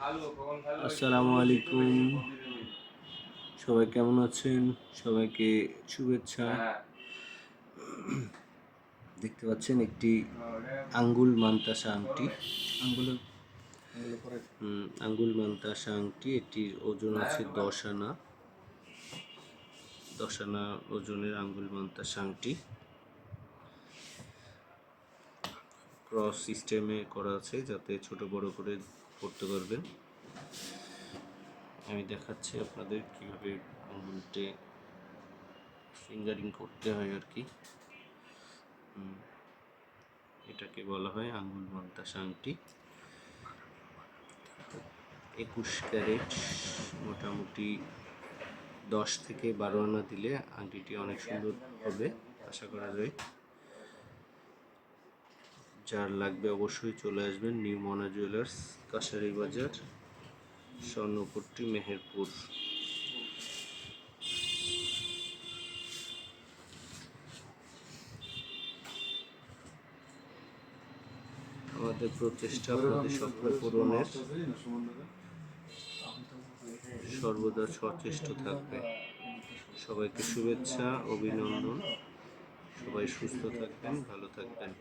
আসসালামু আলাইকুম। সবাই কেমন আছেন? সবাইকে শুভেচ্ছা। দেখতে পাচ্ছেন একটি আঙ্গুল মান্তাসা আংটি। আঙ্গুল মান্তাসা আংটি, এটির ওজন আছে 10 আনা। 10 আনা ওজনের আঙ্গুল মান্তাসা আংটি। ক্রস সিস্টেমে করা আছে যাতে ছোট বড় করে পড়তে পারবেন। আমি দেখাচ্ছি আপনাদের কিভাবে আঙ্গুলটে ফিঙ্গারিং করতে হয় আর কি। এটাকে বলা হয় আঙ্গুল মান্তাসা আংটি। 21 ক্যারেট, মোটামুটি 10 থেকে 12 আনা দিলে আংটিটি অনেক সুন্দর হবে আশা করা যায়। যার লাগবে অবশ্যই চলে আসবেন নিউ মনা জুয়েলার্স, কাশারি বাজার, স্বর্ণপট্টি, মেহেরপুর। আমাদের প্রচেষ্টা আপনাদের স্বপ্ন পূরণের সর্বদা সচেষ্ট থাকবে। সবাইকে শুভেচ্ছা, অভিনন্দন। সবাই সুস্থ থাকবেন, ভালো থাকবেন।